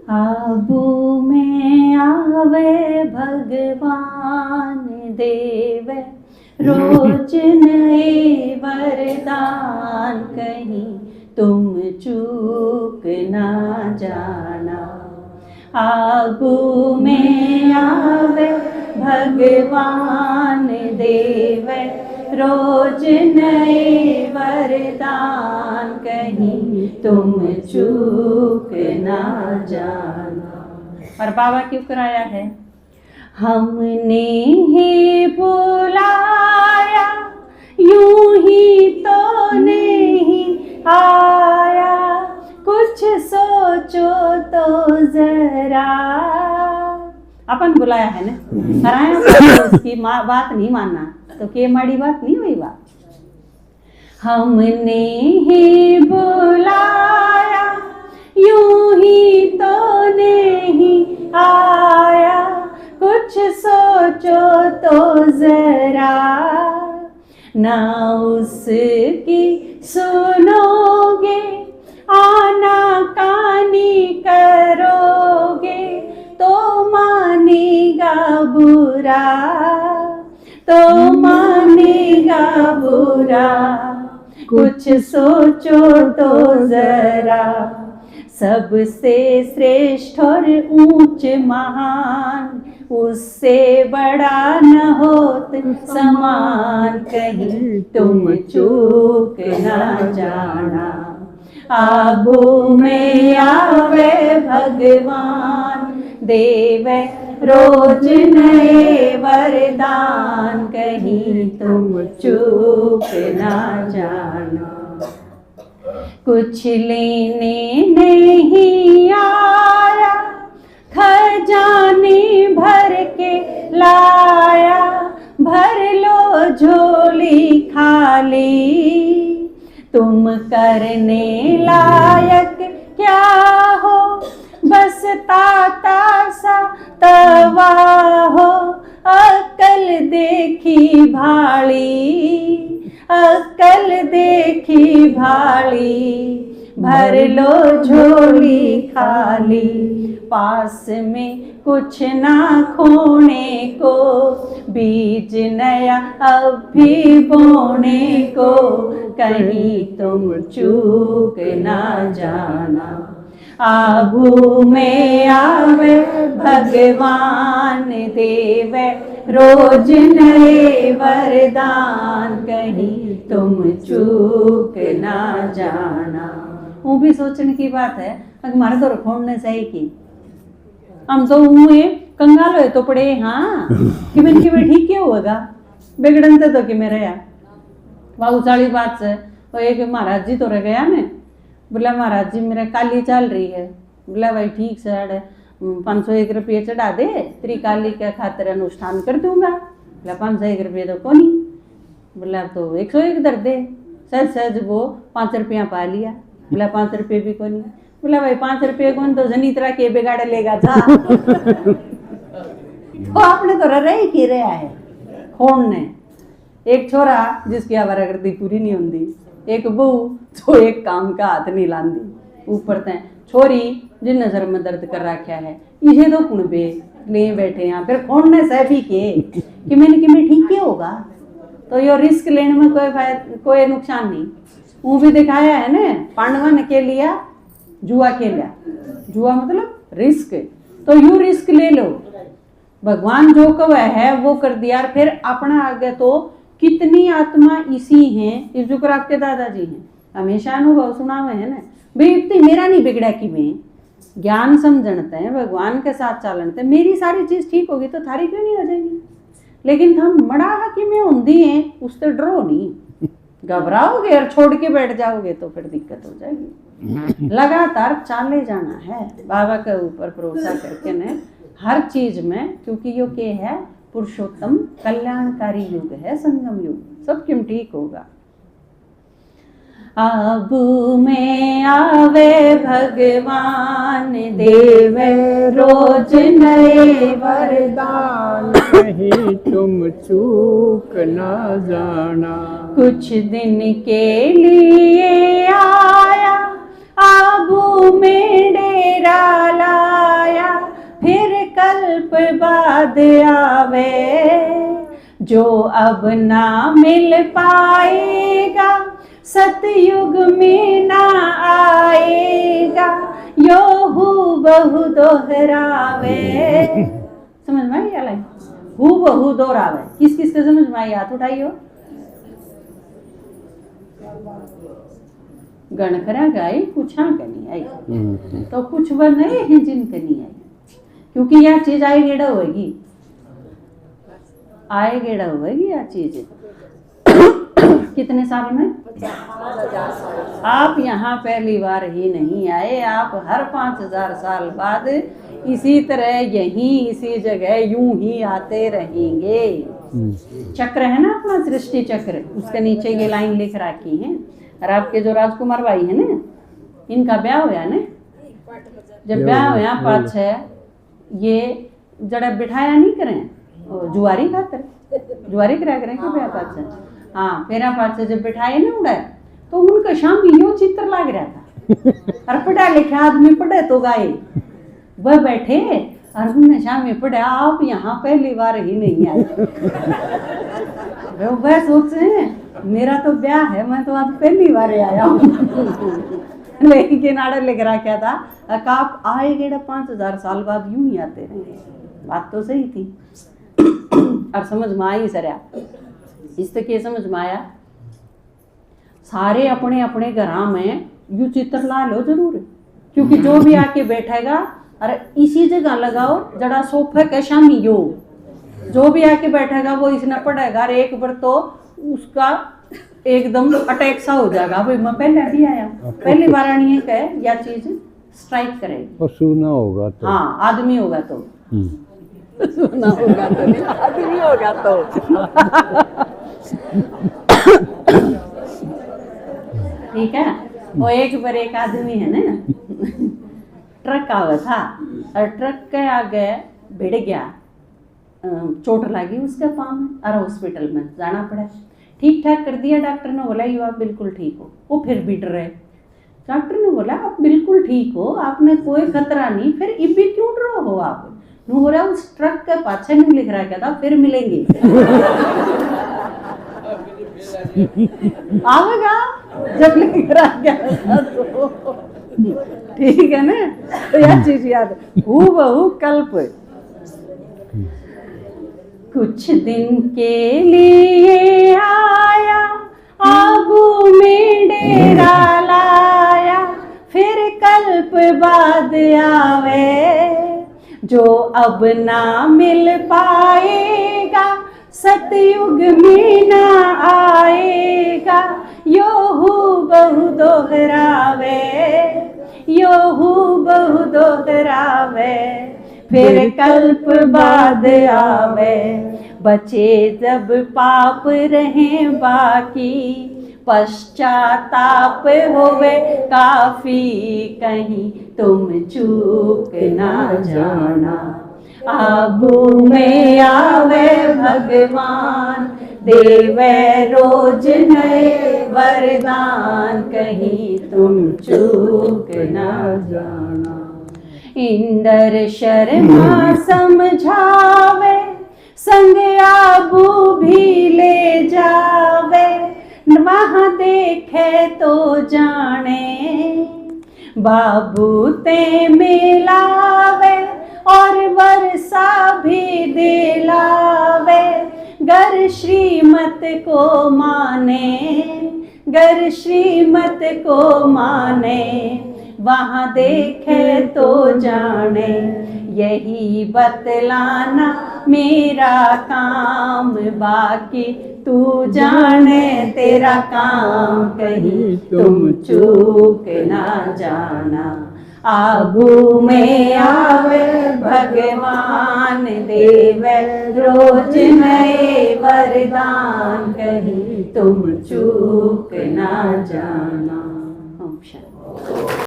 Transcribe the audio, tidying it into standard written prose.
आबू में आवे भगवान देवे रोज नए वरदान, कहीं तुम चूक ना जाना। आबू में आवे भगवान देवे रोज नए वरदान, कहीं तुम चूक ना जाना। और बाबा क्यों कराया है? हमने ही बुलाया यूं ही तो नहीं आया, कुछ सोचो तो जरा। अपन बुलाया है ना, कराया तो उसकी बात नहीं मानना तो के माड़ी बात नहीं हुई बात। हमने ही बुलाया यूं ही तो नहीं आया, कुछ सोचो तो जरा। ना उसकी सुनोगे आना कानी करोगे, तो मानेगा बुरा, तो मानेगा बुरा। कुछ सोचो तो जरा। सबसे श्रेष्ठ और ऊंच महान, उससे बड़ा न होत समान, कहीं तुम चूक ना जाना। आबू में आवे भगवान देवे रोज नए वरदान, कहीं तुम चूक ना जाना। कुछ लेने नहीं आया, खजाने भर के लाया, भर लो झोली खाली। तुम करने लायक क्या हो, बस ताता सा तवा हो। अक्ल देखी भाली, अक्ल देखी भाली, भर लो झोली खाली। पास में कुछ ना खोने को, बीज नया अब भी बोने को, कहीं तुम चूक ना जाना। आबू में आवे भगवान देवे रोज नए वरदान, कहीं तुम चूक ना जाना। वो भी सोचने की बात है, अगर मारे तो रखोड़ने सही की हम तो हुए कंगाल हुए तो पड़े। हाँ कि मैंने ठीक क्या होगा बिगड़न तो कि मेरे यार बाबू साड़ी बात से। तो एक महाराज जी तो रह गया ने, बोला महाराज जी मेरा काली चल रही है। बोला भाई ठीक से 501 रुपये चढ़ा दे, तेरी काली के खातिर अनुष्ठान कर दूंगा। बोला 501 रुपये तो कौन ही। बोला तो 101 दर दे। सहज सहज वो 5 रुपया पा लिया। बोला 5 रुपये भी कौन ही। बोला भाई 5 रुपये कौन तो जनी तरह के बिगाड़ लेगा जा। तो आपने तो रह ही रहा है खोन ने। एक छोरा जिसकी आवारागर्दी पूरी नहीं होती, एक बहू जो एक काम का हाथ नहीं लांदी, ऊपर तय छोरी जिन नजर में दर्द कर रखा है। इसे तो कुणबे ले बैठे यहाँ फिर कौन ने सह भी के कि मैंने ठीक क्या होगा। तो यो रिस्क लेने में कोई नुकसान नहीं। वो भी दिखाया है ना, पांडवन के लिया जुआ खेला। जुआ मतलब रिस्क, तो यू रिस्क ले लो। भगवान जो कव है वो कर दिया। फिर अपना आगे तो कितनी आत्मा इसी हैं, इस जो कर आपके दादाजी हैं हमेशा अनुभव सुना हुए है ना भाई, इतनी मेरा नहीं बिगड़ा कि मैं ज्ञान समझते हैं भगवान के साथ चालते, मेरी सारी चीज ठीक होगी तो थारी क्यों नहीं हो जाएगी। लेकिन हम मड़ा कि मैं ऊंधी हैं उससे डरो नहीं, घबराओगे और छोड़ के बैठ जाओगे तो फिर दिक्कत हो जाएगी। लगातार चाले जाना है बाबा के ऊपर भरोसा करके ने हर चीज में, क्योंकि यो के है पुरुषोत्तम कल्याणकारी युग है, संगम युग, सब क्यों ठीक होगा। आबू में आवे भगवान देवे रोज नए वरदान, कहीं तुम चूक ना जाना। कुछ दिन के लिए आया आबू में डेरा ला कल्प बाद आवे, जो अब ना मिल पाएगा सतयुग में ना आएगा, यो हूबहू दोहरावे। समझ में आई क्या लाइन? हूबहू दोहरावे। किस किस के समझ में आई? हाथ उठाइयो। गण करा गाई पूछा कनी आई, तो कुछ वर नहीं है जिन कनी आई, क्योंकि यह चीज आए गेड़ा होगी, आए गेड़ा होगी यह चीज। कितने साल में? आप यहाँ पहली बार ही नहीं आए, आप हर 5000 साल बाद इसी तरह यहीं इसी जगह यूं ही आते रहेंगे। चक्र है ना अपना सृष्टि चक्र, उसके नीचे ये लाइन लिख रखी है। और आपके जो राजकुमार भाई है ना, इनका ब्याह होया ना, जब ब्याह होया पाछ ये जड़ा बिठाया नहीं करें जुआरी खातर, जुआरी करा करें क्यों ब्याह पाछ। हाँ फेरा पाछ जब बिठाए ना उड़ा, तो उनका शाम यो चित्र लग रहा था। और पढ़ा लिखा आदमी पढ़े तो गाए, वह बैठे और उन्होंने शाम में पढ़ा, आप यहाँ पहली बार ही नहीं आए। वह सोचे मेरा तो ब्याह है, मैं तो आज पहली बार आया हूँ। लेकिन आड़े लिख रहा क्या था, आप आए गेड़ा 5000 साल बाद यूं ही आते रहेंगे। बात तो सही थी। और समझ में आई सरिया, इस तक ये समझ में आया। सारे अपने अपने घरा में यू चित्र ला लो जरूर, क्योंकि जो भी आके बैठेगा अरे इसी जगह लगाओ जड़ा सोफे के शामी यो, जो भी आके बैठेगा वो इसने पढ़ेगा। और एक बार तो उसका एकदम अटैक सा हो जाएगा, भाई मैं पहले भी आया, पहली बार आनी है कहे या चीज स्ट्राइक करेगी। पशु ना होगा तो, हाँ आदमी होगा तो, सुना होगा तो नहीं, आदमी होगा तो। ठीक है। वो एक बार एक आदमी है ना, ट्रक आवा था और ट्रक के आगे भिड़ गया, चोट लगी उसके पाँव में और हॉस्पिटल में जाना पड़ा। ठीक ठाक कर दिया डॉक्टर ने, बोला ये आप बिल्कुल ठीक हो। वो फिर बिट रहे। डॉक्टर ने बोला आप बिल्कुल ठीक हो, आपने कोई खतरा नहीं, फिर इब्बी क्यों डरो हो आप? नु हो रहा उस ट्रक के पाछे नहीं लिख रहा क्या था फिर मिलेंगे। आवेगा जब लिख रहा क्या तो ठीक है ना। तो यह चीज याद, हूबहू कल्प। कुछ दिन के लिए आया, आबू में डेरा लाया, फिर कल्प बाद आवे, जो अब ना मिल पाएगा सतयुग में ना आएगा, यो हूबहू दोहरावे, यो हूबहू दोहरावे, फिर कल्प बाद आवे। बचे जब पाप रहे बाकी, पश्चाताप होवे काफी, कहीं तुम चूक ना जाना। आबू में आवे भगवान, देवे रोज नए वरदान, कहीं तुम चूक ना जाना। इंदर शर्मा समझावे, संग आबू भी ले जावे, वहाँ देखे तो जाने, बाबू ते मिलावे और वर्षा भी दिलावे। गर श्रीमत को माने, गर श्रीमत को माने, वहाँ देखे तो जाने। यही बतलाना मेरा काम, बाकी तू जाने तेरा काम, कहीं तुम चूक ना जाना। आबू में आवे भगवान, देवे रोज नए वरदान, कहीं तुम चूक ना जाना।